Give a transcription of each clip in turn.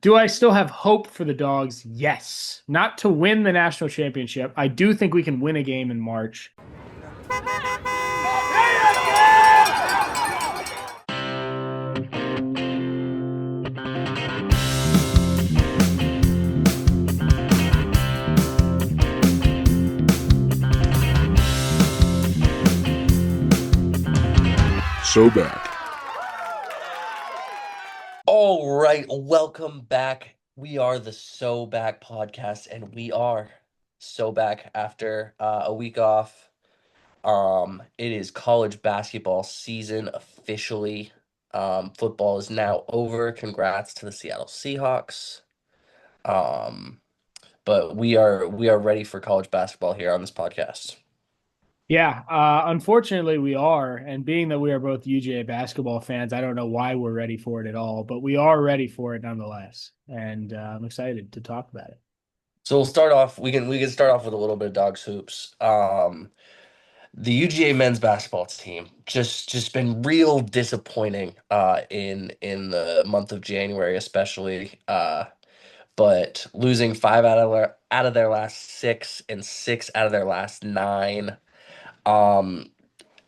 Do I still have hope for the Dogs? Yes. Not to win the national championship. I do think we can win a game in March. So back. All right, welcome back. We are the So Back podcast, and we are so back after a week off. It is college basketball season officially. Football is now over. Congrats to the Seattle Seahawks. Um, but we are ready for college basketball here on this podcast. Yeah, unfortunately we are. And being that we are both UGA basketball fans, I don't know why we're ready for it at all, but we are ready for it nonetheless. And I'm excited to talk about it. So we'll start off. We can start off with a little bit of dogs hoops. The UGA men's basketball team just been real disappointing in the month of January especially but losing five out of their last six and six out of their last nine. um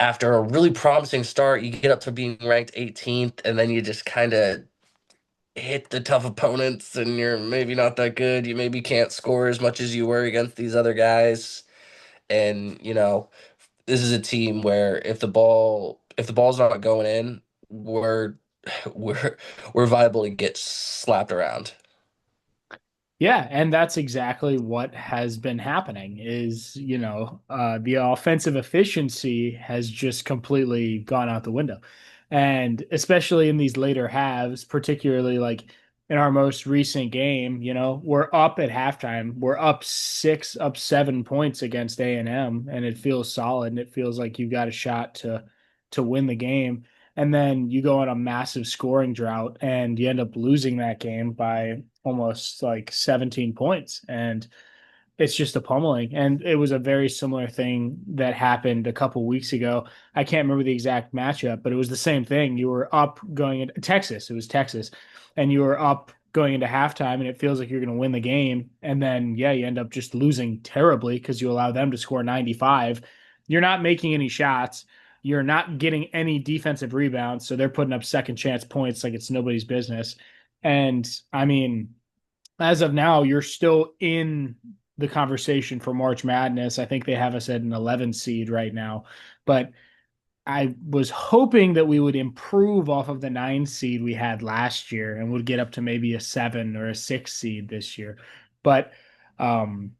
After a really promising start, you get up to being ranked 18th, and then you just kind of hit the tough opponents and you're maybe not that good. You maybe can't score as much as you were against these other guys. And this is a team where if the ball's not going in, we're we're we're viable to get slapped around. Yeah, and that's exactly what has been happening is, the offensive efficiency has just completely gone out the window. And especially in these later halves, particularly like in our most recent game, we're up at halftime. We're up 6, up 7 points against A&M, and it feels solid and it feels like you've got a shot to win the game. And then you go on a massive scoring drought and you end up losing that game by almost like 17 points. And it's just a pummeling. And it was a very similar thing that happened a couple weeks ago. I can't remember the exact matchup, but it was the same thing. You were up going into Texas. It was Texas. And you were up going into halftime, and it feels like you're going to win the game. And then, yeah, you end up just losing terribly because you allow them to score 95. You're not making any shots. You're not getting any defensive rebounds. So they're putting up second chance points like it's nobody's business. And I mean, as of now, you're still in the conversation for March Madness. I think they have us at an 11 seed right now, but I was hoping that we would improve off of the 9 seed we had last year and would get up to maybe a 7 or a 6 seed this year. But um,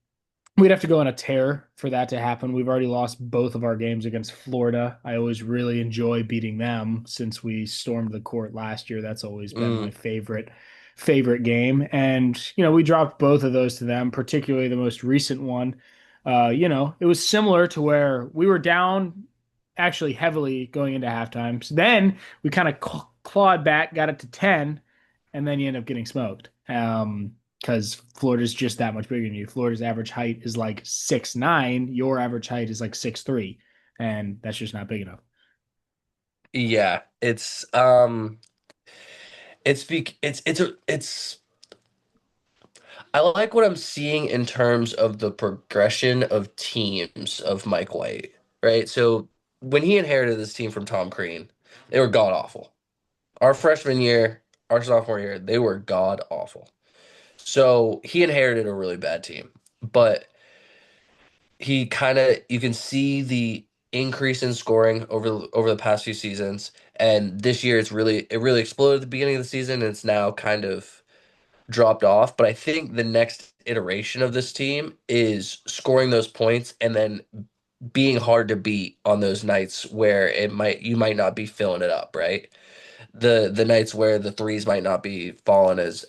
we'd have to go on a tear for that to happen. We've already lost both of our games against Florida. I always really enjoy beating them since we stormed the court last year. That's always been my Mm, favorite game. And we dropped both of those to them, particularly the most recent one. It was similar to where we were down actually heavily going into halftime. So then we kind of clawed back, got it to 10, and then you end up getting smoked. Because Florida's just that much bigger than you. Florida's average height is like 6'9". Your average height is like 6'3", and that's just not big enough. yeah, it's I like what I'm seeing in terms of the progression of teams of Mike White, right? So when he inherited this team from Tom Crean, they were god awful. Our freshman year, our sophomore year, they were god awful. So he inherited a really bad team, but he kind of you can see the increase in scoring over the past few seasons, and this year it really exploded at the beginning of the season, and it's now kind of dropped off. But I think the next iteration of this team is scoring those points and then being hard to beat on those nights where you might not be filling it up, right? The nights where the threes might not be falling as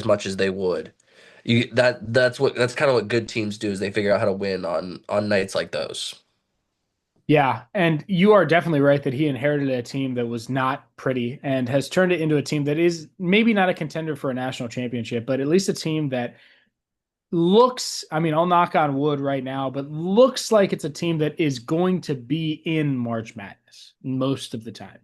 much as they would. That's kind of what good teams do is they figure out how to win on nights like those. Yeah, and you are definitely right that he inherited a team that was not pretty and has turned it into a team that is maybe not a contender for a national championship, but at least a team that looks, I mean, I'll knock on wood right now, but looks like it's a team that is going to be in March Madness most of the time.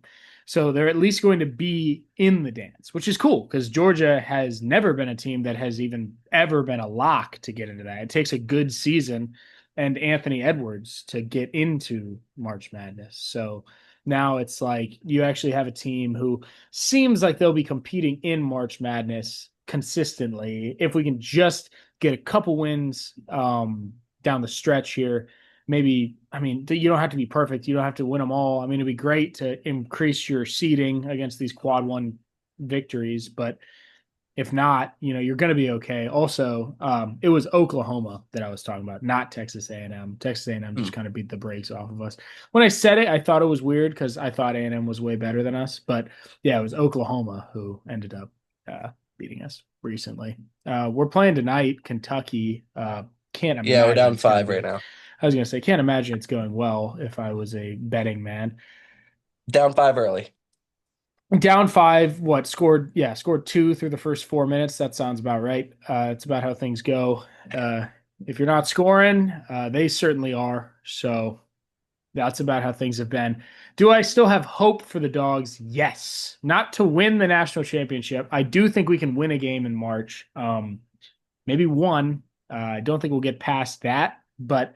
So they're at least going to be in the dance, which is cool because Georgia has never been a team that has even ever been a lock to get into that. It takes a good season and Anthony Edwards to get into March Madness. So now it's like you actually have a team who seems like they'll be competing in March Madness consistently if we can just get a couple wins down the stretch here. Maybe, I mean, you don't have to be perfect. You don't have to win them all. I mean, it'd be great to increase your seeding against these quad one victories, but if not, you're going to be okay. Also, it was Oklahoma that I was talking about, not Texas A&M. Texas A&M just Hmm. kind of beat the brakes off of us. When I said it, I thought it was weird because I thought A&M was way better than us. But yeah, it was Oklahoma who ended up beating us recently. We're playing tonight, Kentucky. Can't Yeah, we're imagine down it's going to 5 right be. now. I was going to say, can't imagine it's going well if I was a betting man. Down 5 early. Down five, what scored? Yeah, scored two through the first 4 minutes. That sounds about right. It's about how things go. Uh, if you're not scoring, they certainly are. So that's about how things have been. Do I still have hope for the Dogs? Yes. Not to win the national championship. I do think we can win a game in March. Maybe one. I don't think we'll get past that, but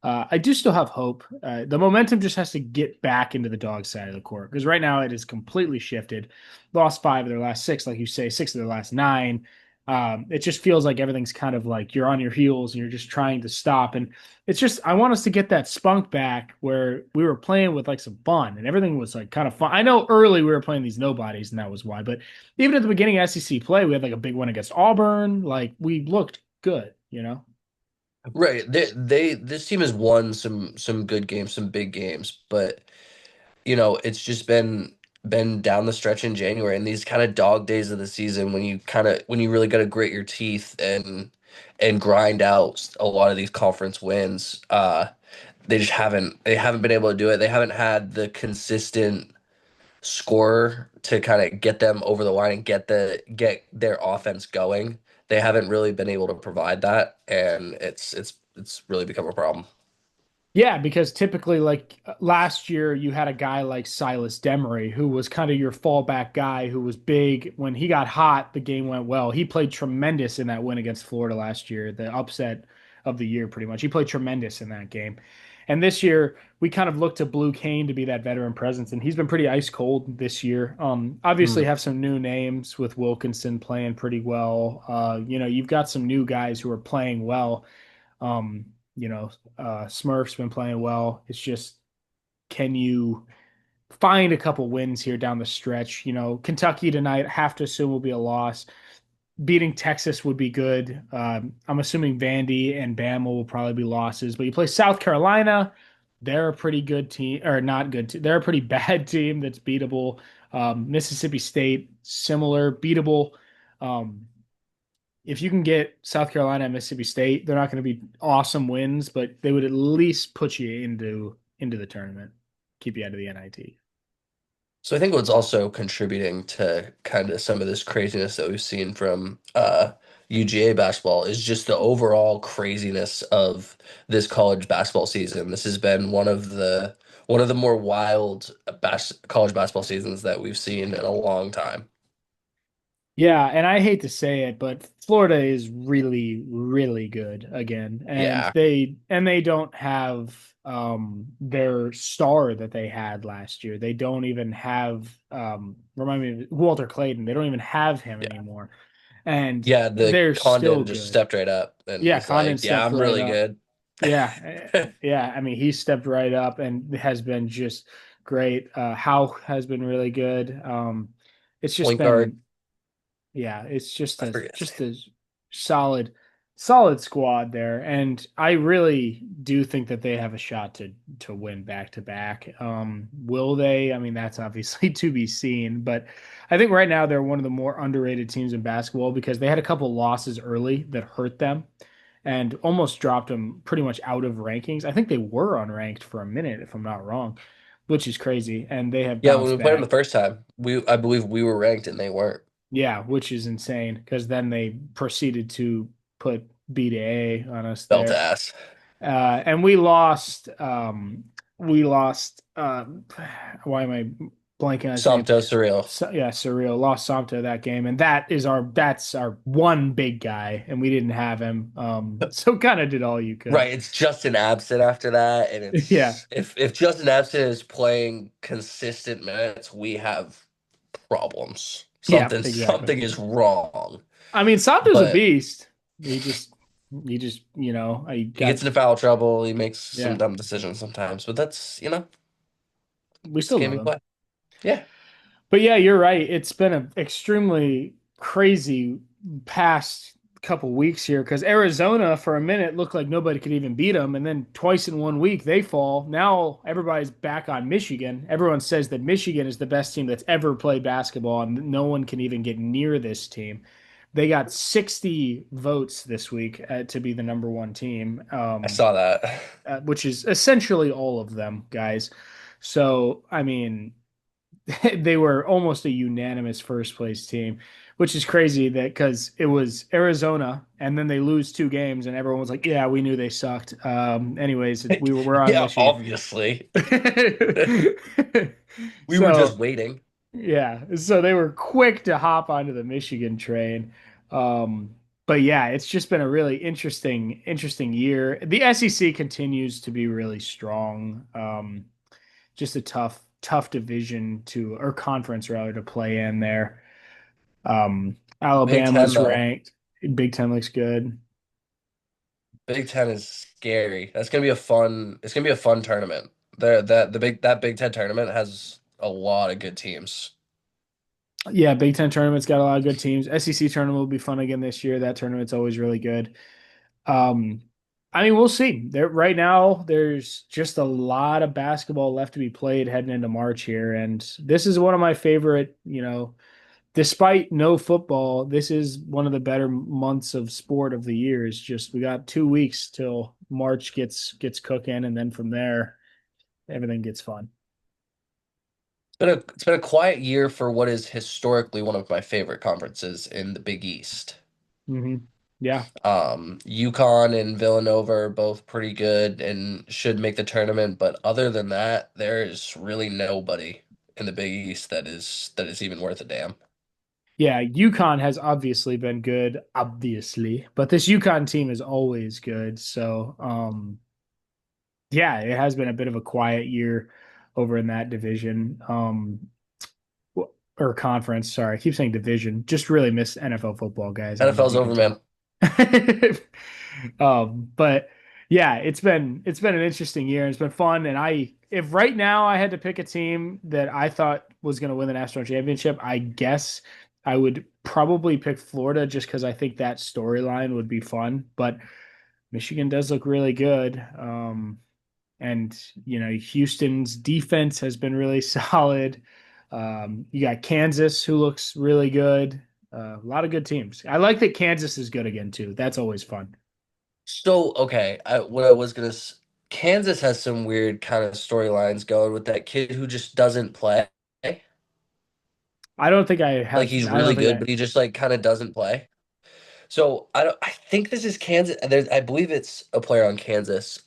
I do still have hope. The momentum just has to get back into the dog side of the court because right now it is completely shifted. Lost five of their last six, like you say, six of their last nine. It just feels like everything's kind of like you're on your heels and you're just trying to stop. And it's just, I want us to get that spunk back where we were playing with like some fun and everything was like kind of fun. I know early we were playing these nobodies and that was why, but even at the beginning of SEC play, we had like a big one against Auburn. Like we looked good, you know? Right. This team has won some good games, some big games, but it's just been down the stretch in January and these kind of dog days of the season when you really got to grit your teeth and grind out a lot of these conference wins. They haven't been able to do it. They haven't had the consistent scorer to kind of get them over the line and get their offense going. They haven't really been able to provide that, and it's really become a problem. Yeah, because typically, like last year, you had a guy like Silas Demery, who was kind of your fallback guy, who was big. When he got hot, the game went well. He played tremendous in that win against Florida last year, the upset of the year, pretty much. He played tremendous in that game. And this year, we kind of look to Blue Kane to be that veteran presence, and he's been pretty ice cold this year. Obviously, Mm. have some new names with Wilkinson playing pretty well. You've got some new guys who are playing well. Um, Smurf's been playing well. It's just, can you find a couple wins here down the stretch? Kentucky tonight, I have to assume will be a loss. Beating Texas would be good. I'm assuming Vandy and Bama will probably be losses, but you play South Carolina. They're a pretty good team, or not good. They're a pretty bad team that's beatable. Mississippi State, similar, beatable. Um, if you can get South Carolina and Mississippi State, they're not going to be awesome wins, but they would at least put you into the tournament, keep you out of the NIT. So I think what's also contributing to kind of some of this craziness that we've seen from UGA basketball is just the overall craziness of this college basketball season. This has been one of the more wild college basketball seasons that we've seen in a long time. Yeah, and I hate to say it, but Florida is really, really good again, and Yeah. they don't have their star that they had last year. They don't even have remind me of Walter Clayton. They don't even have him Yeah. anymore, and Yeah, the they're still Condon just good. stepped right up and Yeah, was Condon like, "Yeah, stepped I'm right really up. good." Yeah. I mean, he stepped right up and has been just great. Howe has been really good. It's just Point guard, been, yeah, it's just I a forget his just name. a solid, solid squad there, and I really do think that they have a shot to win back to back. Will they? I mean, that's obviously to be seen, but I think right now they're one of the more underrated teams in basketball because they had a couple losses early that hurt them and almost dropped them pretty much out of rankings. I think they were unranked for a minute, if I'm not wrong, which is crazy. And they have Yeah, when bounced we played them the back. first time, I believe we were ranked and they weren't. Yeah, which is insane because then they proceeded to put B to A on us Belt there. ass. And we lost, why am I? blanking on his name. Somto surreal. So, yeah, surreal. Lost Samto that game, and that's our one big guy, and we didn't have him. So kind of did all you could. Right, it's Justin Absent after that, and Yeah, it's if Justin Absent is playing consistent minutes, we have problems. yeah, Something exactly. something is wrong. I mean, Samto's a But beast. He just, I he got, gets into foul trouble, he makes some yeah. dumb decisions sometimes, but We it's the still game love we him. play. Yeah. But yeah, you're right. It's been an extremely crazy past couple weeks here because Arizona for a minute looked like nobody could even beat them, and then twice in 1 week they fall. Now everybody's back on Michigan. Everyone says that Michigan is the best team that's ever played basketball, and no one can even get near this team. They got 60 votes this week to be the number one team, I saw that. which is essentially all of them, guys. So, I mean, they were almost a unanimous first place team, which is crazy that because it was Arizona and then they lose two games and everyone was like, "Yeah, we knew they sucked." Anyways, we're on Yeah, Michigan. obviously. We were just So waiting. yeah, so they were quick to hop onto the Michigan train. Um, but yeah, it's just been a really interesting year. The SEC continues to be really strong. Just a tough division to or conference rather to play in there. Big Ten Alabama's though. ranked. Big Ten looks good. Big Ten is scary. That's gonna be a fun. It's gonna be a fun tournament. The Big Ten tournament has a lot of good teams. Yeah, Big Ten tournament's got a lot of good teams. SEC tournament will be fun again this year. That tournament's always really good. Um, I mean, we'll see. There right now, there's just a lot of basketball left to be played heading into March here, and this is one of my favorite. Despite no football, this is one of the better months of sport of the year. It's just we got 2 weeks till March gets cooking, and then from there, everything gets fun. It's been a quiet year for what is historically one of my favorite conferences in the Big East. Yeah. UConn and Villanova are both pretty good and should make the tournament, but other than that, there is really nobody in the Big East that is even worth a damn. Yeah, UConn has obviously been good, obviously, but this UConn team is always good. So, yeah, it has been a bit of a quiet year over in that division, or conference. Sorry, I keep saying division. Just really miss NFL football, guys. I don't know if NFL's you can over, man. tell. But yeah, it's been an interesting year. It's been fun, and if right now I had to pick a team that I thought was going to win the national championship, I guess I would probably pick Florida just because I think that storyline would be fun. But Michigan does look really good. And Houston's defense has been really solid. You got Kansas, who looks really good. A lot of good teams. I like that Kansas is good again too. That's always fun. So, okay, what I was Kansas has some weird kind of storylines going with that kid who just doesn't play. I don't think I Like have. he's I don't really think good, I. but he just like kind of doesn't play. So I think this is Kansas. I believe it's a player on Kansas.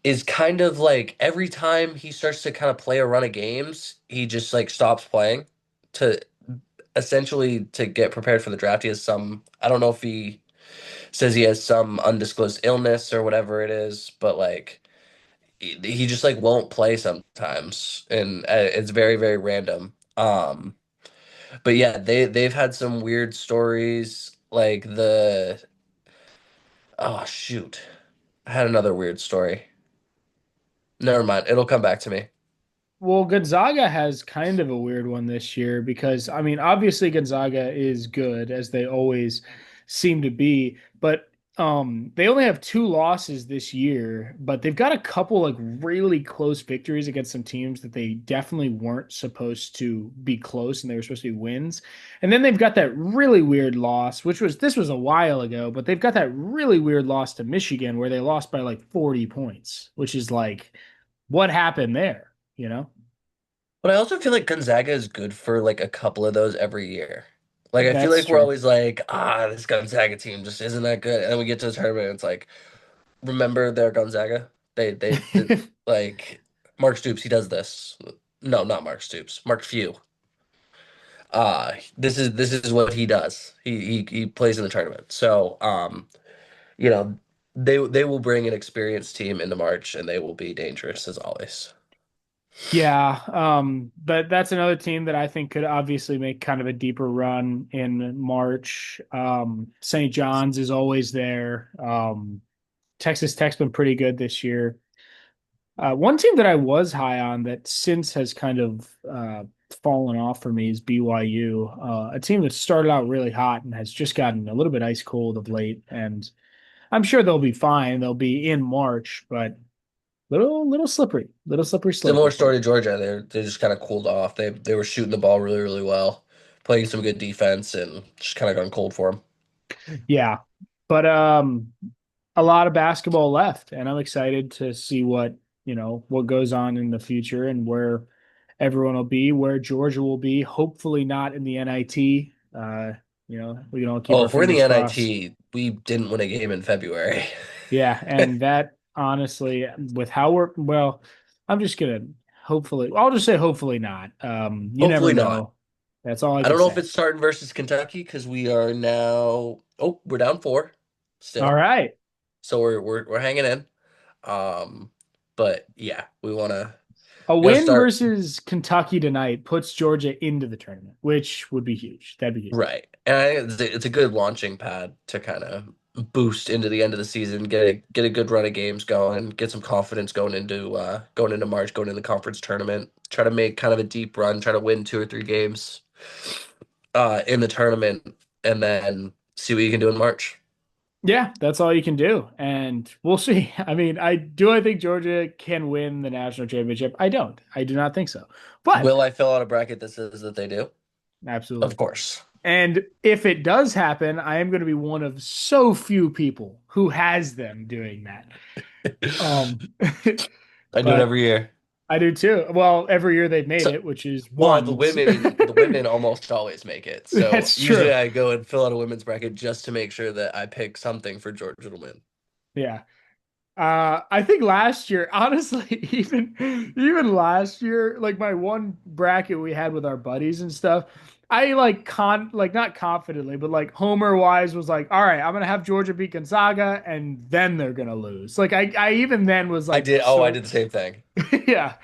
Is kind of like every time he starts to kind of play a run of games, he just like stops playing to essentially to get prepared for the draft. He has some, I don't know if he says he has some undisclosed illness or whatever it is, but like he just like won't play sometimes, and it's very very random. But yeah, they've had some weird stories like the oh shoot, I had another weird story. Never mind, it'll come back to me. Well, Gonzaga has kind of a weird one this year because, I mean, obviously Gonzaga is good as they always seem to be, but they only have two losses this year, but they've got a couple like really close victories against some teams that they definitely weren't supposed to be close and they were supposed to be wins. And then they've got that really weird loss, this was a while ago, but they've got that really weird loss to Michigan where they lost by like 40 points, which is like what happened there, you know? But I also feel like Gonzaga is good for like a couple of those every year. Like I feel That's like we're true. always like, this Gonzaga team just isn't that good, and then we get to the tournament, and it's like, remember their Gonzaga? They like Mark Stoops, he does this. no, not Mark Stoops, Mark Few. This is what he does. He plays in the tournament. So, you know, they will bring an experienced team into March, and they will be dangerous as always. Yeah, but that's another team that I think could obviously make kind of a deeper run in March. St. John's is always there. Texas Tech's been pretty good this year. One team that I was high on that since has kind of fallen off for me is BYU, a team that started out really hot and has just gotten a little bit ice cold of late. And I'm sure they'll be fine. They'll be in March, but little slippery slope Similar with them. story to Georgia. They just kind of cooled off. They were shooting the ball really really well, playing some good defense, and just kind of gone cold for them. Yeah, but a lot of basketball left, and I'm excited to see what goes on in the future and where everyone will be, where Georgia will be. Hopefully not in the NIT. We can all keep Oh, our if we're in the fingers crossed. NIT, we didn't win a game in February. Yeah, and that honestly, with how I'm just gonna hopefully. I'll just say hopefully not. You never Hopefully not. know. That's all I I can don't know if say. it's starting versus Kentucky because we are now. Oh, we're down four All still, right. so we're hanging in. Um, but yeah, A we gotta win start versus Kentucky tonight puts Georgia into the tournament, which would be huge. That'd be huge. right, and I think it's a good launching pad to kind of boost into the end of the season, get a good run of games going, get some confidence going into March, going into the conference tournament, try to make kind of a deep run, try to win 2 or 3 games in the tournament, and then see what you can do in March. Yeah, that's all you can do. And we'll see. I mean, I think Georgia can win the national championship. I don't. I do not think so. But Will I fill out a bracket that says that they do? Of absolutely. course. And if it does happen, I am going to be one of so few people who has them doing that. Um, I do it but every year. I do too. Well, every year they've made So, it, which is well, once. the women almost always make it. So That's usually true. I go and fill out a women's bracket just to make sure that I pick something for Georgia to win. Yeah. I think last year, honestly, even last year, like my one bracket we had with our buddies and stuff, I like not confidently, but like Homer wise was like, all right, I'm gonna have Georgia beat Gonzaga, and then they're gonna lose. Like I even then was I like, did. Oh, I so did the same thing. yeah,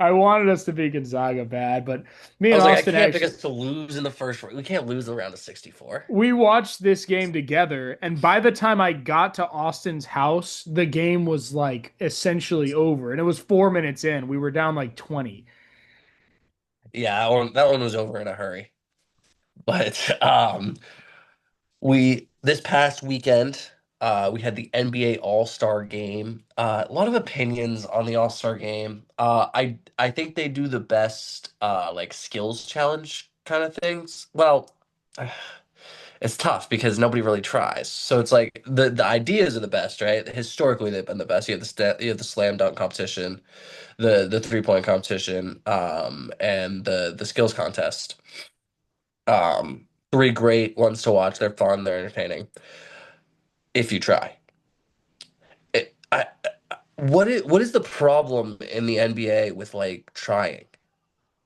I wanted us to beat Gonzaga bad, but me I and was like, I Austin can't pick actually us to lose in the first round. We can't lose the round of 64. we watched this game together, and by the time I got to Austin's house, the game was like essentially over, and it was 4 minutes in. We were down like 20. Yeah, that one was over in a hurry. But we this past weekend, we had the NBA All-Star game. A lot of opinions on the All-Star game. I think they do the best like skills challenge kind of things. Well, it's tough because nobody really tries. So it's like the ideas are the best, right? Historically, they've been the best. You have the slam dunk competition, the 3-point competition, and the skills contest. Three great ones to watch. They're fun. They're entertaining. If you try. What is the problem in the NBA with like trying?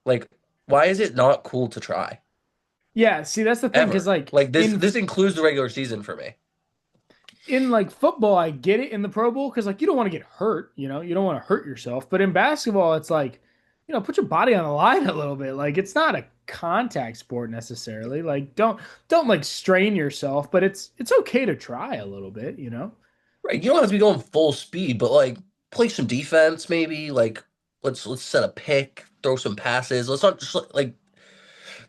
Like, why is it not cool to try Yeah, see, that's the thing, because ever? like Like this includes the regular season for me. in like football, I get it in the Pro Bowl because like you don't want to get hurt, you don't want to hurt yourself. But in basketball, it's like, put your body on the line a little bit. Like it's not a contact sport necessarily. Like don't like strain yourself, but it's okay to try a little bit. Right, you don't have to be going full speed, but like play some defense maybe. Like let's set a pick, throw some passes. Let's not just like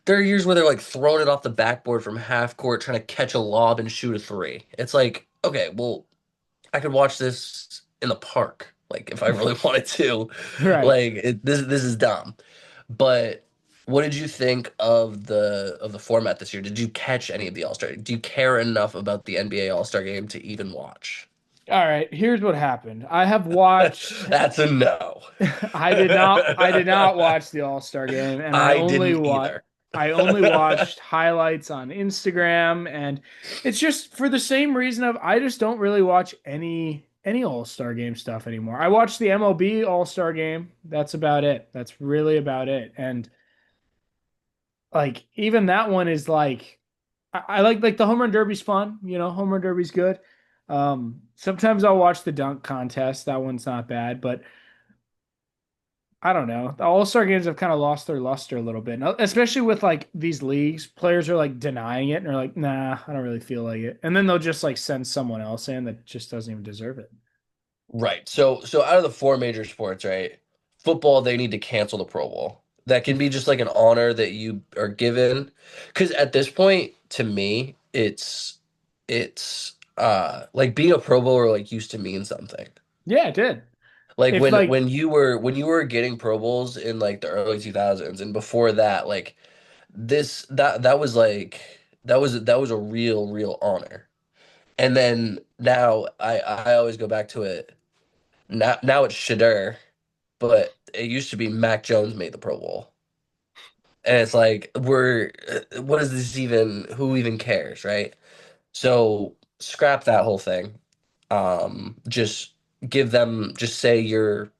there are years where they're like throwing it off the backboard from half court, trying to catch a lob and shoot a three. It's like, okay, well, I could watch this in the park, like if I really wanted to. Right. Like this is dumb. But what did you think of the format this year? Did you catch any of the All-Star? Do you care enough about the NBA All-Star game to even watch? All right, here's what happened. I have watched That's a no. I did not watch the All-Star game, and I didn't either. I only watched highlights on Instagram, and it's just for the same reason of I just don't really watch any any All-Star game stuff anymore. I watch the MLB All-Star game. That's about it. That's really about it. And like even that one is like I like the home run derby's fun, home run derby's good. Sometimes I'll watch the dunk contest. That one's not bad, but I don't know. The All-Star games have kind of lost their luster a little bit, especially with like these leagues. Players are like denying it and they're like, "Nah, I don't really feel like it." And then they'll just like send someone else in that just doesn't even deserve it. Right. So out of the four major sports, right? Football, they need to cancel the Pro Bowl. That can be just like an honor that you are given. Because at this point, to me, it's like being a Pro Bowler like used to mean something. Yeah, it did. Like If like when you were getting Pro Bowls in like the early 2000s and before that, like that was like that was a real honor. And then now I always go back to it. Now it's Shadur, but it used to be Mac Jones made the Pro Bowl. And it's like what is this even, who even cares, right? So scrap that whole thing. Just just say you're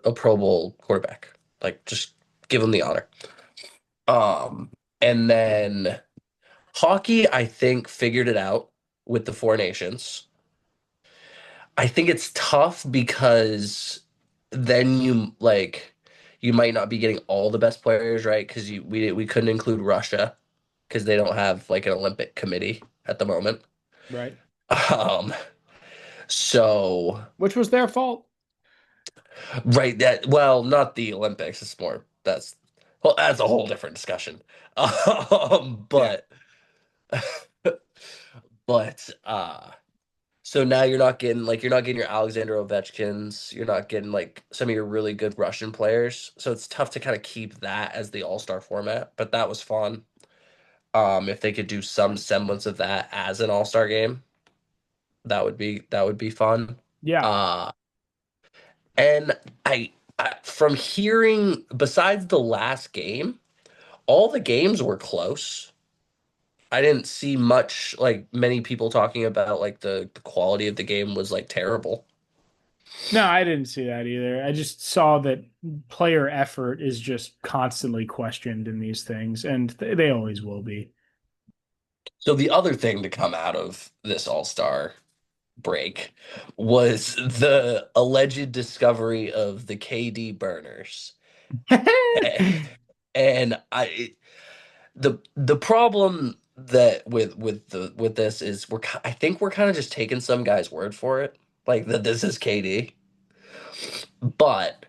a Pro Bowl quarterback. Like just give them the honor. Um, and then hockey, I think, figured it out with the Four Nations. I think it's tough because then you might not be getting all the best players, right? Because we couldn't include Russia because they don't have like an Olympic committee at the moment. right, Um, so which was their fault. right, that, well, not the Olympics. It's more that's a whole different discussion. Yeah. But but so now you're not getting your Alexander Ovechkins, you're not getting like some of your really good Russian players. So it's tough to kind of keep that as the All-Star format, but that was fun. If they could do some semblance of that as an All-Star game, that would be fun. Yeah. Uh and from hearing, besides the last game, all the games were close. I didn't see like many people talking about like the quality of the game was like terrible. No, I didn't see that either. I just saw that player effort is just constantly questioned in these things, and they always will be. So the other thing to come out of this All-Star break was the alleged discovery of the KD burners. And the problem that with this is I think we're kind of just taking some guy's word for it, like that this is KD. But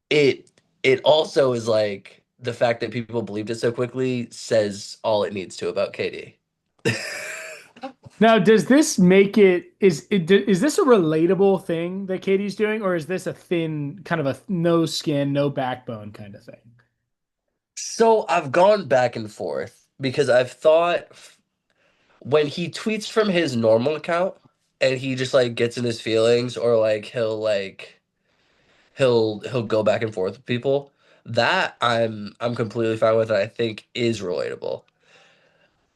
it it also is like the fact that people believed it so quickly says all it needs to about KD. Now, does this make is this a relatable thing that Katie's doing, or is this a thin kind of a no skin, no backbone kind of thing? So I've gone back and forth because I've thought when he tweets from his normal account and he just like gets in his feelings, or like he'll go back and forth with people, that I'm completely fine with, and I think is relatable.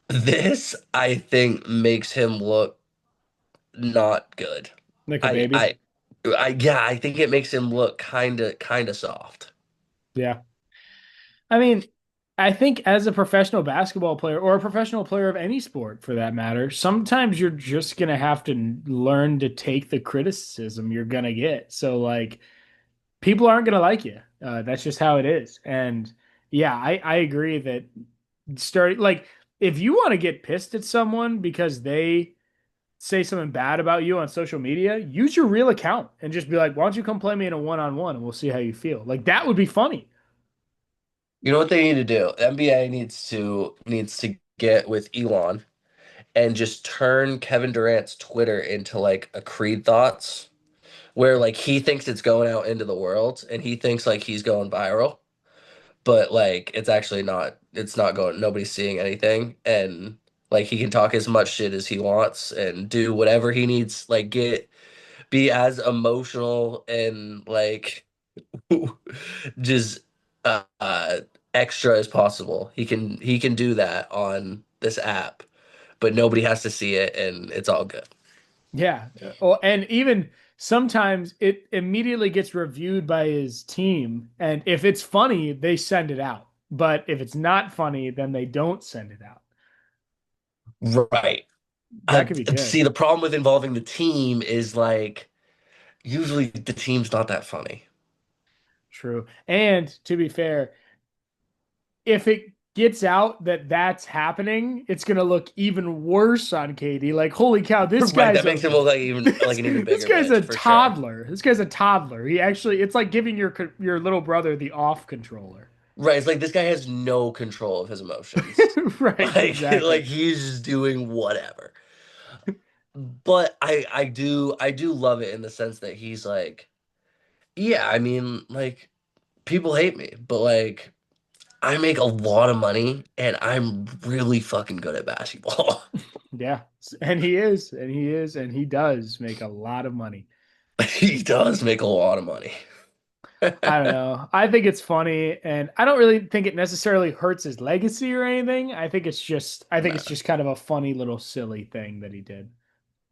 This, I think, makes him look not good. Like a I baby? I yeah, I think it makes him look kind of soft. Yeah. I mean, I think as a professional basketball player or a professional player of any sport for that matter, sometimes you're just gonna have to learn to take the criticism you're gonna get. So like people aren't gonna like you. That's just how it is. And yeah, I agree that start like if you want to get pissed at someone because they say something bad about you on social media, use your real account and just be like, why don't you come play me in a one-on-one and we'll see how you feel. Like that would be funny. You know what they need to do? NBA needs to get with Elon and just turn Kevin Durant's Twitter into like a Creed Thoughts, where like he thinks it's going out into the world and he thinks like he's going viral, but like it's actually not. It's not going. Nobody's seeing anything, and like he can talk as much shit as he wants and do whatever he needs. Like be as emotional and like just extra as possible. He can do that on this app, but nobody has to see it, and it's all good. Yeah. Oh, and even sometimes it immediately gets reviewed by his team. And if it's funny, they send it out. But if it's not funny, then they don't send it out. Right. That could be good. See, the problem with involving the team is like usually the team's not that funny. True. And to be fair, if it gets out that that's happening, it's going to look even worse on Katie. Like, holy cow, this Right, guy's that a makes him look like even like an even this bigger guy's a bitch for sure. toddler. This guy's a toddler. He actually, it's like giving your little brother the off controller. Right, it's like this guy has no control of his emotions. Right, Like exactly. he's just doing whatever. But I do love it in the sense that he's like, yeah, I mean, like people hate me, but like I make a lot of money and I'm really fucking good at basketball. Yeah. And he does make a lot of money. He does make a lot of money. I don't know. I think it's funny, and I don't really think it necessarily hurts his legacy or anything. I think it's Nah. just kind of a funny little silly thing that he did.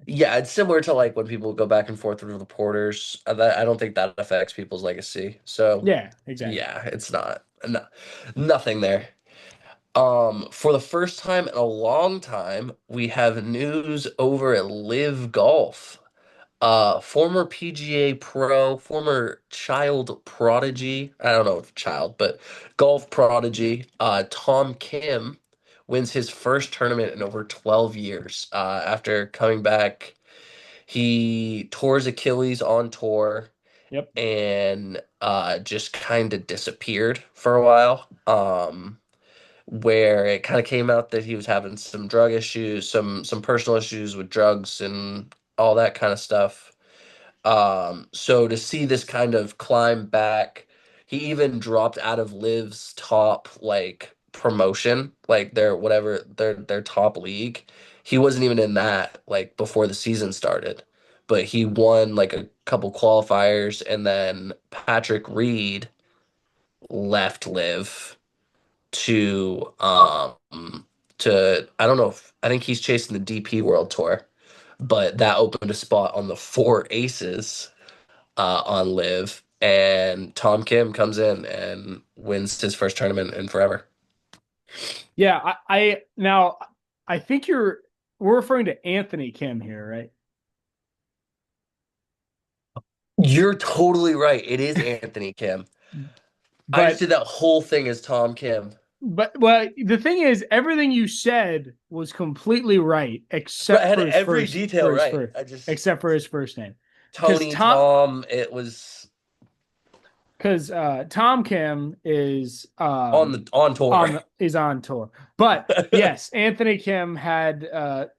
Yeah, it's similar to like when people go back and forth with reporters. That I don't think that affects people's legacy. So Yeah, exactly. yeah, it's not no, nothing there. For the first time in a long time, we have news over at Live Golf. Former PGA pro, former child prodigy, I don't know if child, but golf prodigy, Tom Kim wins his first tournament in over 12 years. After coming back, he tore his Achilles on tour Yep. and just kind of disappeared for a while. Where it kind of came out that he was having some drug issues, some personal issues with drugs and all that kind of stuff. So to see this kind of climb back, he even dropped out of Liv's top like promotion, like their whatever their top league. He wasn't even in that like before the season started. But he won like a couple qualifiers and then Patrick Reed left Liv to I don't know if I think he's chasing the DP World Tour, but that opened a spot on the Four Aces on Live, and Tom Kim comes in and wins his first tournament in forever. Yeah, I now I think we're referring to Anthony Kim here, right? You're totally right. It is Anthony Kim. I just But did that whole thing as Tom Kim. but well, the thing is, everything you said was completely right, Right, I had every detail right. I just except for his first name, because Tony, Tom, it was Tom Kim is on tour. on tour. But yes, Anthony Kim had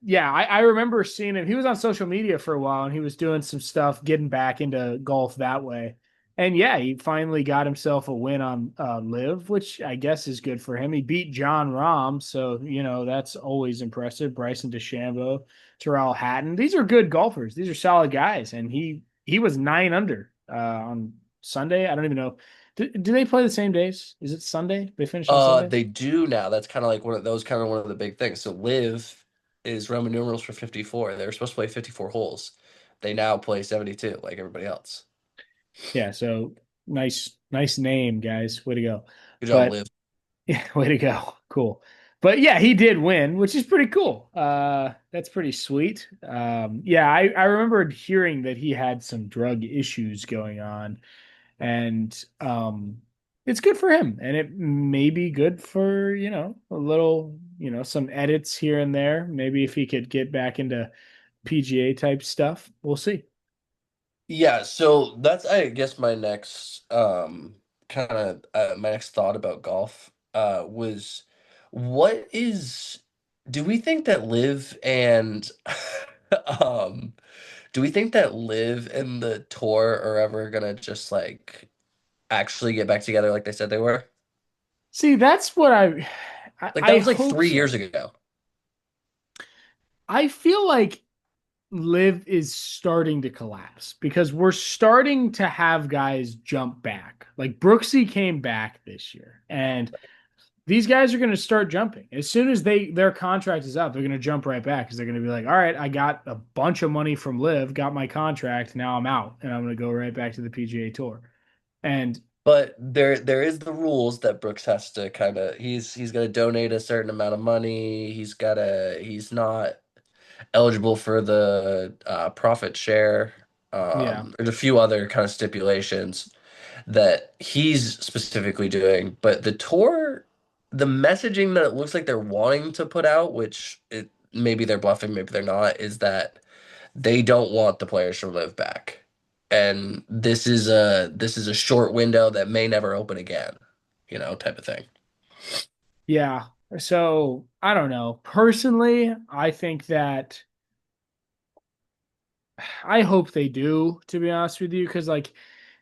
yeah, I remember seeing him. He was on social media for a while and he was doing some stuff, getting back into golf that way. And yeah, he finally got himself a win on Live, which I guess is good for him. He beat John Rahm, so that's always impressive. Bryson DeChambeau, Terrell Hatton. These are good golfers. These are solid guys. And he was 9 under on Sunday. I don't even know. Do they play the same days? Is it Sunday? They finish on Sunday? They do now. That's kind of like one of the big things. So Live is Roman numerals for 54. They were supposed to play 54 holes. They now play 72 like everybody else. Yeah, so nice name, guys. Way to go. Good job, But Live. yeah, way to go. Cool. But yeah, he did win, which is pretty cool. That's pretty sweet. Yeah, I remembered hearing that he had some drug issues going on, and it's good for him, and it may be good for a little some edits here and there. Maybe if he could get back into PGA type stuff, we'll see. Yeah, so that's I guess my next kind of my next thought about golf was what is do we think that Live and um do we think that Live and the tour are ever gonna just like actually get back together like they said they were? See, that's what I, Like that I was like hope 3 years so. ago. I feel like Live is starting to collapse because we're starting to have guys jump back. Like Brooksy came back this year, and these guys are going to start jumping as soon as their contract is up. They're going to jump right back because they're going to be like, all right, I got a bunch of money from Live, got my contract, now I'm out, and I'm going to go right back to the PGA Tour. And But there is the rules that Brooks has to kind of he's got to donate a certain amount of money. He's not eligible for the profit share. yeah, There's a few other kind of stipulations that he's specifically doing, but the tour, the messaging that it looks like they're wanting to put out, which maybe they're bluffing, maybe they're not, is that they don't want the players to live back. And this is a short window that may never open again, type of thing. yeah. So I don't know. Personally, I think that I hope they do, to be honest with you, because like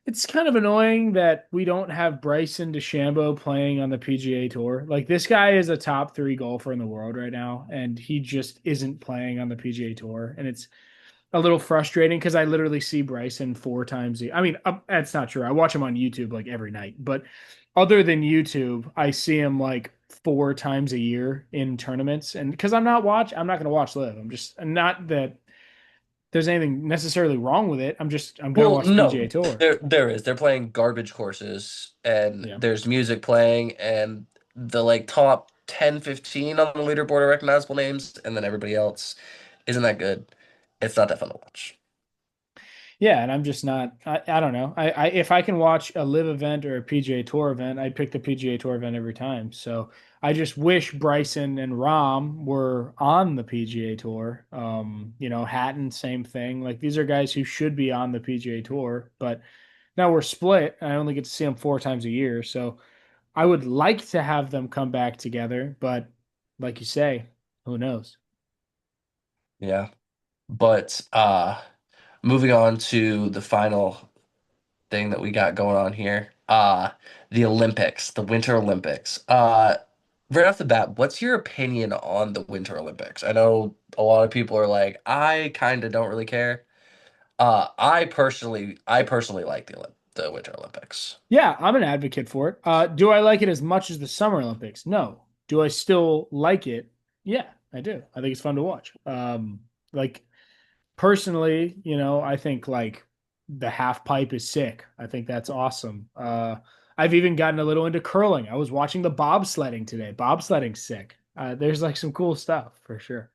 it's kind of annoying that we don't have Bryson DeChambeau playing on the PGA Tour. Like this guy is a top three golfer in the world right now, and he just isn't playing on the PGA Tour, and it's a little frustrating because I literally see Bryson four times. I mean, that's not true. I watch him on YouTube like every night, but other than YouTube, I see him like four times a year in tournaments, and because I'm not going to watch live. I'm just not that there's anything necessarily wrong with it. I'm gonna Well, watch the PGA no, Tour. there is. They're playing garbage courses and Yeah. there's music playing and the like top 10, 15 on the leaderboard are recognizable names and then everybody else isn't that good. It's not that fun to watch. Yeah, and I'm just not. I don't know. If I can watch a live event or a PGA Tour event, I'd pick the PGA Tour event every time. So I just wish Bryson and Rom were on the PGA Tour. Hatton, same thing. Like these are guys who should be on the PGA Tour, but now we're split. I only get to see them four times a year. So I would like to have them come back together, but like you say, who knows? Yeah. But moving on to the final thing that we got going on here. The Olympics, the Winter Olympics. Right off the bat, what's your opinion on the Winter Olympics? I know a lot of people are like, I kind of don't really care. I personally like the Winter Olympics. Yeah, I'm an advocate for it. Do I like it as much as the Summer Olympics? No. Do I still like it? Yeah, I do. I think it's fun to watch. Like personally, I think like the half pipe is sick. I think that's awesome. I've even gotten a little into curling. I was watching the bobsledding today. Bobsledding's sick. There's like some cool stuff for sure.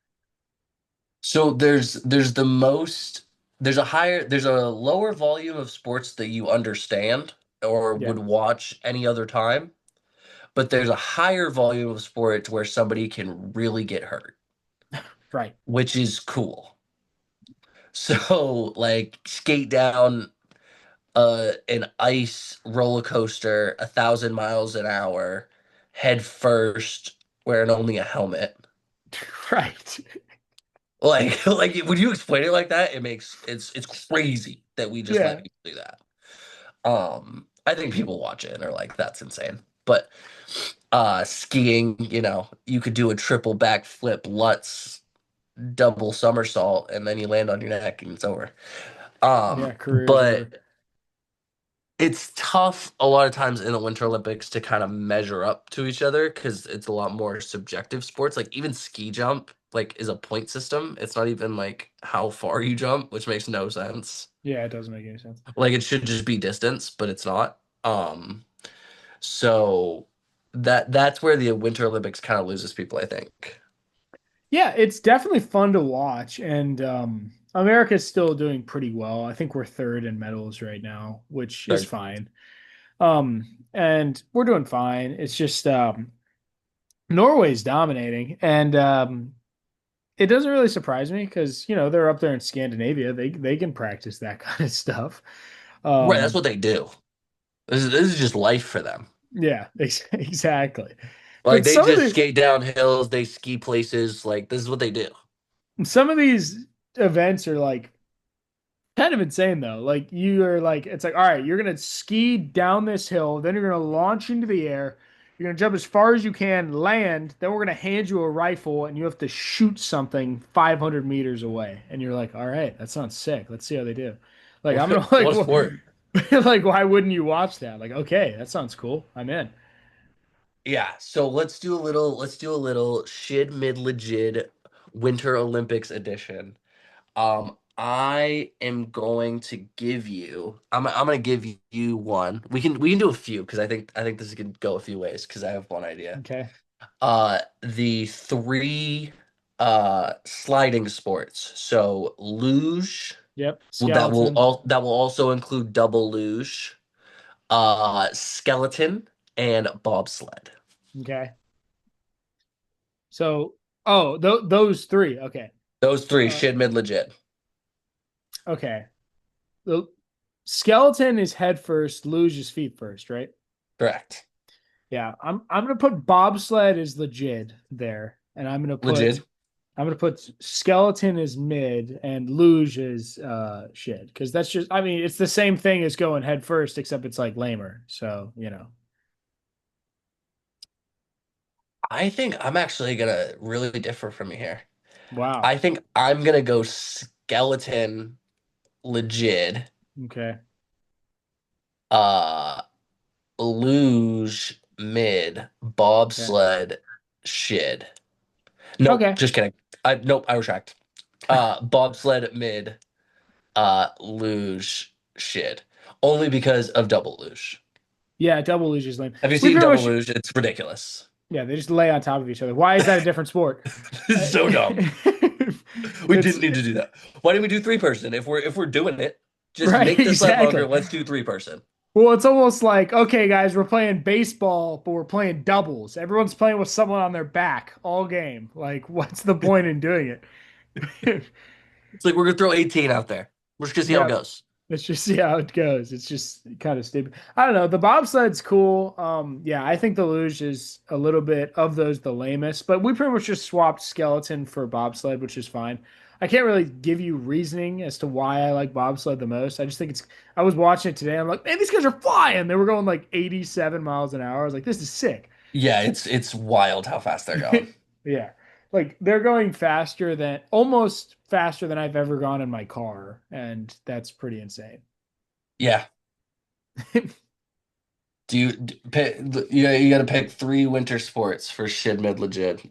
So there's a lower volume of sports that you understand or Yeah, would watch any other time, but there's a higher volume of sports where somebody can really get hurt, right. which is cool. So like skate down an ice roller coaster 1,000 miles an hour head first wearing only a helmet. Right. Like when you explain it like that, it's crazy that we just let Yeah. people do that. I think people watch it and are like, that's insane. But skiing, you could do a triple backflip, Lutz, double somersault, and then you land on your neck and it's over. Yeah, career's over. But it's tough a lot of times in the Winter Olympics to kind of measure up to each other because it's a lot more subjective sports. Like even ski jump, like is a point system. It's not even like how far you jump, which makes no sense. Yeah, it doesn't make any sense. Like it should just be distance, but it's not. So that's where the Winter Olympics kind of loses people, I think. Yeah, it's definitely fun to watch, and America's still doing pretty well. I think we're third in medals right now, which is They're fine. And we're doing fine. It's just Norway's dominating, and it doesn't really surprise me because they're up there in Scandinavia. They can practice that kind of stuff. right. That's Um, what they do. This is just life for them. yeah, exactly. Like But they just skate down hills, they ski places. Like this is what they do. some of these events are like kind of insane though. Like you are like it's like all right, you're gonna ski down this hill, then you're gonna launch into the air, you're gonna jump as far as you can, land, then we're gonna hand you a rifle and you have to shoot something 500 meters away. And you're like, all right, that sounds sick. Let's see how they do. Like I'm gonna like What a sport. like why wouldn't you watch that? Like okay, that sounds cool. I'm in. Yeah, so let's do a little Shid Mid Legit Winter Olympics edition. I am going to give you. I'm gonna give you one. We can do a few because I think this can go a few ways because I have one idea. Okay. The three sliding sports. So luge. Yep. Well, that will Skeleton. all that will also include double luge, skeleton, and bobsled. Okay. So, oh, those three. Okay. Those three, Uh, Shid Mid Legit. okay. The skeleton is head first, luge is feet first, right? Correct. Yeah. I'm gonna put bobsled as legit there, and Legit. I'm gonna put skeleton as mid and luge as shit because that's just I mean it's the same thing as going head first except it's like lamer. So I think I'm actually gonna really differ from you here. wow. I think I'm gonna go skeleton legit, Okay. uh, luge mid, Okay. bobsled shid. Nope, Okay. just kidding. Nope, I retract. Bobsled mid, luge shid. Only because of double luge. Yeah, double luge is lame. Have you We seen pretty double much luge? It's ridiculous. yeah they just lay on top of each other. Why is that a different sport? It's so dumb. We It's didn't need to do that. Why didn't we do three person? If we're doing it, just right make the sled longer. exactly. Let's do three person. Well, it's almost like, okay, guys, we're playing baseball, but we're playing doubles. Everyone's playing with someone on their back all game. Like, what's the point in doing it? It's like we're gonna throw 18 out there. We're just gonna see how it Yeah, goes. let's just see how it goes. It's just kind of stupid. I don't know. The bobsled's cool. Yeah, I think the luge is a little bit of those the lamest, but we pretty much just swapped skeleton for bobsled, which is fine. I can't really give you reasoning as to why I like bobsled the most. I just think it's. I was watching it today. I'm like, man, these guys are flying. They were going like 87 miles an hour. I was like, this is sick. Yeah, it's wild how fast they're going. Yeah. Like they're going faster than almost faster than I've ever gone in my car, and that's pretty insane. Yeah. Pick, you got to pick three winter sports for Shid Mid Legit.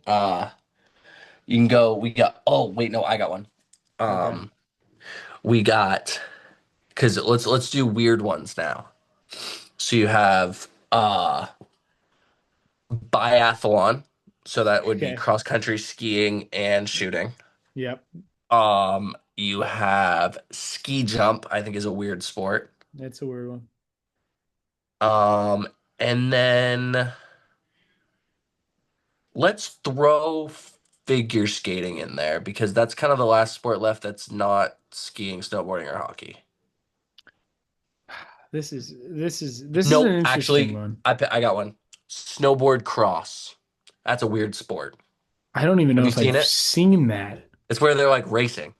You can go. We got. Oh wait, no, I got one. Okay. Um, we got because let's do weird ones now. So you have biathlon. So that would be Okay. cross country skiing and shooting. Yep. You have ski jump, I think is a weird sport. That's a weird one. Um, and then let's throw figure skating in there because that's kind of the last sport left that's not skiing, snowboarding, or hockey. This is an Nope, interesting actually, one. I got one. Snowboard cross. That's a weird sport. I don't even Have know you if seen I've it? seen that. It's where they're like racing.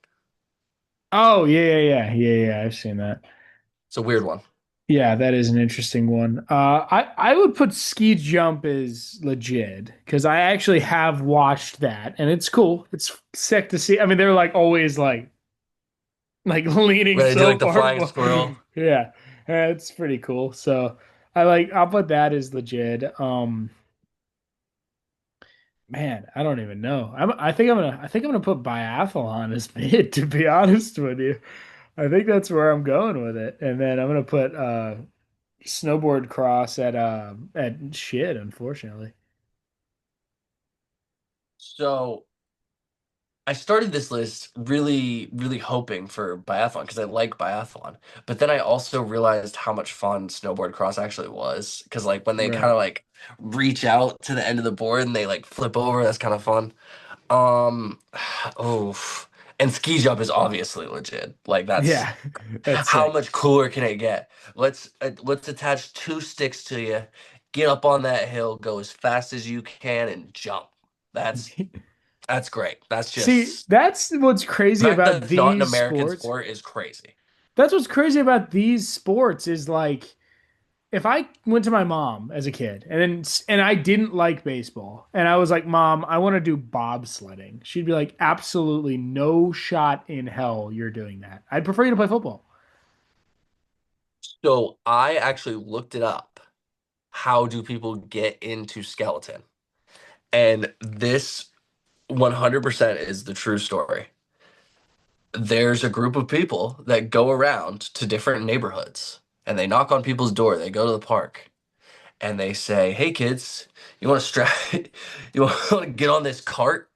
Oh, yeah. I've seen that. It's a weird one. Yeah, that is an interesting one. I would put ski jump as legit because I actually have watched that and it's cool. It's sick to see. I mean, they're like always like leaning Where they do so like the far. flying squirrel. Yeah, it's pretty cool. So I'll put that as legit. Man, I don't even know. I think I'm gonna put biathlon as mid, to be honest with you. I think that's where I'm going with it. And then I'm gonna put snowboard cross at shit, unfortunately. So I started this list really, really hoping for biathlon because I like biathlon. But then I also realized how much fun snowboard cross actually was. Because like when they kind Right. of like reach out to the end of the board and they like flip over, that's kind of fun. Um, oh, and ski jump is obviously legit. Like that's Yeah. That's how sick. much cooler can it get? Let's attach two sticks to you, get up on that hill, go as fast as you can, and jump. That's that's great. That's See, just that's what's the crazy fact about that it's not an these American sports. sport is crazy. That's what's crazy about these sports is like if I went to my mom as a kid and I didn't like baseball and I was like, "Mom, I want to do bobsledding." She'd be like, "Absolutely no shot in hell you're doing that. I'd prefer you to play football." So I actually looked it up. how do people get into skeleton? And this 100% is the true story. There's a group of people that go around to different neighborhoods and they knock on people's door. They go to the park and they say, "Hey kids, you want to strap you want to get on this cart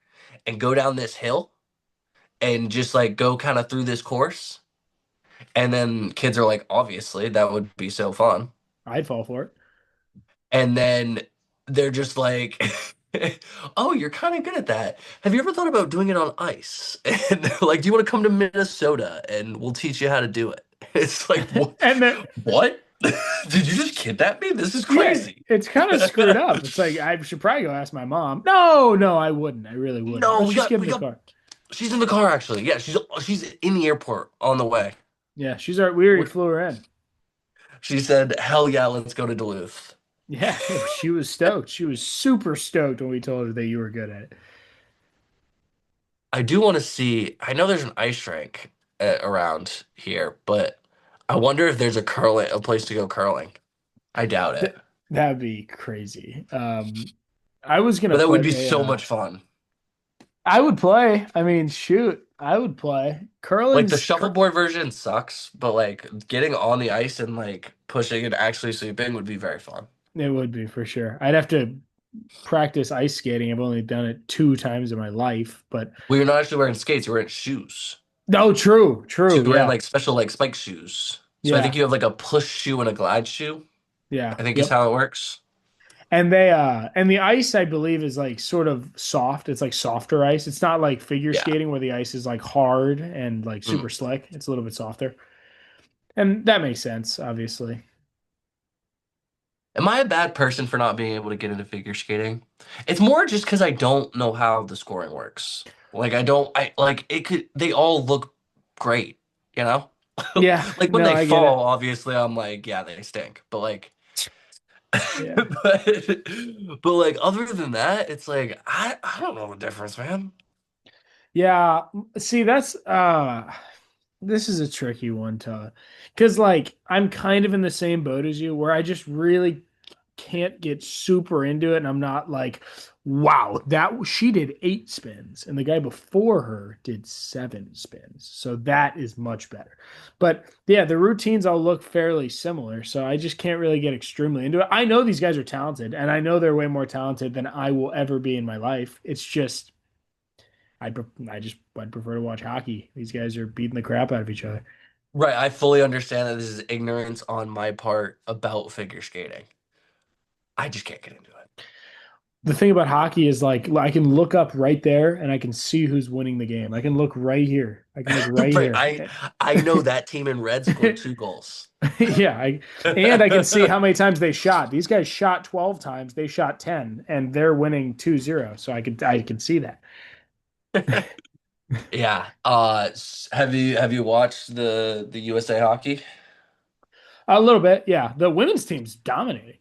and go down this hill and just like go kind of through this course?" And then kids are like, "Obviously, that would be so fun." I'd fall for it. And then they're just like, "Oh, you're kind of good at that. Have you ever thought about doing it on ice?" And they're like, "Do you want to come to Minnesota and we'll teach you how to do it?" It's like, what? And then, What? Did you just kidnap me? This is yeah, crazy. it's kind of screwed up. It's like I should probably go ask my mom. No, no, I wouldn't. I really wouldn't. No, Let's we just got give we him the got car. she's in the car actually. Yeah, she's in the airport on the way. Yeah, she's our. We already We- flew her in. She said, "Hell yeah, let's go to Duluth." Yeah, she was stoked. She was super stoked when we told her that you were good at it. I do want to see. I know there's an ice rink around here, but I wonder if there's a place to go curling. I doubt it, Th- That'd be crazy. I was but gonna that would put be a. so much fun. I would play. I mean, shoot, I would play. Like the Curling's. shuffleboard version sucks, but like getting on the ice and like pushing and actually sweeping would be very fun. It would be for sure. I'd have to practice ice skating. I've only done it 2 times in my life, but Well, you're not actually wearing skates; you're wearing shoes. no, true, So true. you're wearing Yeah, like special like spike shoes. So I think yeah, you have like a push shoe and a glide shoe. yeah. I think is Yep. how it works. And the ice I believe is like sort of soft. It's like softer ice. It's not like figure Yeah. skating where the ice is like hard and like Mm. super slick. It's a little bit softer. And that makes sense, obviously. Am I a bad person for not being able to get into figure skating? It's more just because I don't know how the scoring works. Like I don't, I like it could. They all look great, you know. Yeah, Like when no, they I get fall, it. obviously I'm like, yeah, they stink. But like, Yeah. but like other than that, it's like I don't know the difference, man. Yeah, see that's this is a tricky one to because like I'm kind of in the same boat as you where I just really can't get super into it and I'm not like wow that she did 8 spins and the guy before her did 7 spins so that is much better but yeah the routines all look fairly similar so I just can't really get extremely into it. I know these guys are talented and I know they're way more talented than I will ever be in my life. It's just I'd prefer to watch hockey. These guys are beating the crap out of each other. Right, I fully understand that this is ignorance on my part about figure skating. I just can't get into it. The thing about hockey is like I can look up right there and I can see who's winning the game. I can look right here. I can look right Right, here. I know that team in red scored 2 goals. Yeah, and I can see how many times they shot. These guys shot 12 times, they shot 10 and they're winning 2-0. So I can see that. Yeah. Have you watched the USA hockey? A little bit, yeah. The women's team's dominating.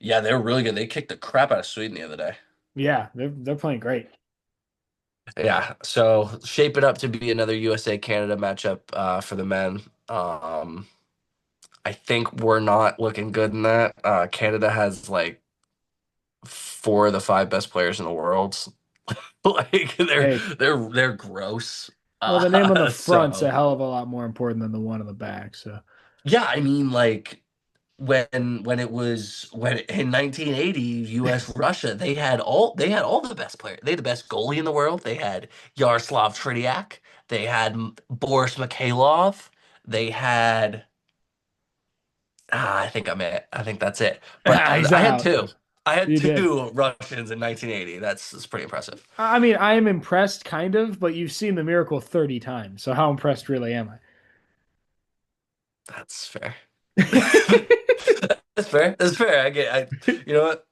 Yeah, they're really good. They kicked the crap out of Sweden the other day. Yeah, they're playing great. Yeah. So shape it up to be another USA Canada matchup for the men. I think we're not looking good in that. Canada has like 4 of the 5 best players in the world. Like Hey, they're gross. well, the name on the front's a So hell of a lot more important than the one on the back. So yeah, I mean like when in 1980 US Russia they had all the best players. They had the best goalie in the world. They had Yaroslav Tritiak. They had Boris Mikhailov. They had I think I'm it. I think that's it. But he's I had out. two. I had You did. two Russians in 1980. That's pretty impressive. I mean, I am impressed, kind of, but you've seen the miracle 30 times. So how impressed really am That's fair. I? That's fair. That's fair. You know what?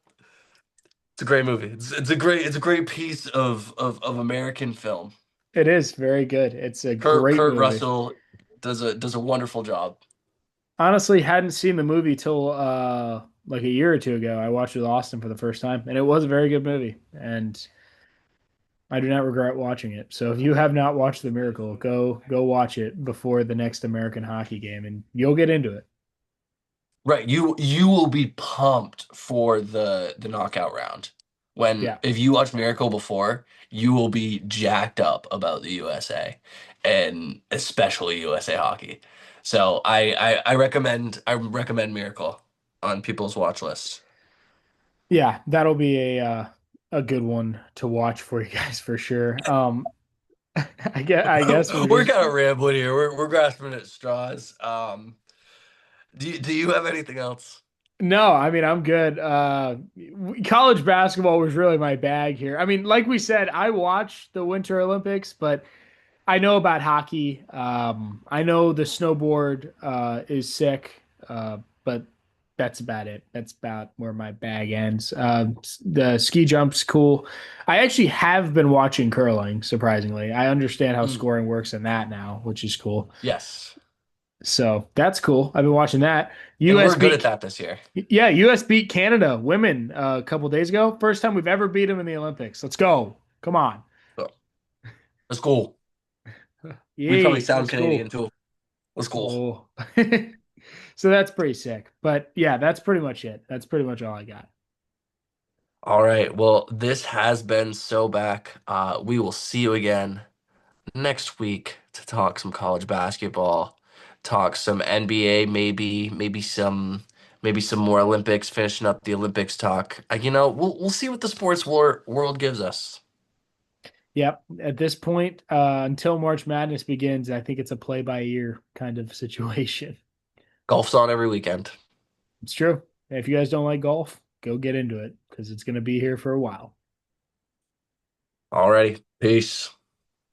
It's a great movie. It's a great piece of American film. It is very good. It's a Kurt great Kurt movie. Russell does a wonderful job. Honestly, hadn't seen the movie till like a year or two ago. I watched it with Austin for the first time, and it was a very good movie. And I do not regret watching it. So if you have not watched The Miracle, go watch it before the next American hockey game, and you'll get into it. Right, you will be pumped for the knockout round. When Yeah. if you watch Miracle before, you will be jacked up about the USA and especially USA hockey. So I recommend Miracle on people's watch list. Yeah, that'll be a good one to watch for you guys for sure. I guess we're We're just kind of rambling here. We're grasping at straws. Do you have anything else? no, I mean I'm good. College basketball was really my bag here. I mean, like we said, I watched the Winter Olympics, but I know about hockey. I know the snowboard is sick, but that's about it. That's about where my bag ends. The ski jump's cool. I actually have been watching curling, surprisingly. I understand how Mm, scoring works in that now, which is cool. yes. So that's cool. I've been watching that. And US we're good at beat, that this year. yeah, US beat Canada women a couple days ago. First time we've ever beat them in the Olympics. Let's go. Come on. So, let's go. We probably Yay. sound Let's Canadian go. too. Let's go. Oh. So that's pretty sick. But yeah, that's pretty much it. That's pretty much all I got. All right. Well, this has been So Back. We will see you again next week to talk some college basketball, talk some NBA, maybe some more Olympics, finishing up the Olympics talk. We'll see what the sports world gives us. Yep. At this point, until March Madness begins, I think it's a play by ear kind of situation. Golf's on every weekend. It's true. If you guys don't like golf, go get into it because it's going to be here for a while. All righty. Peace.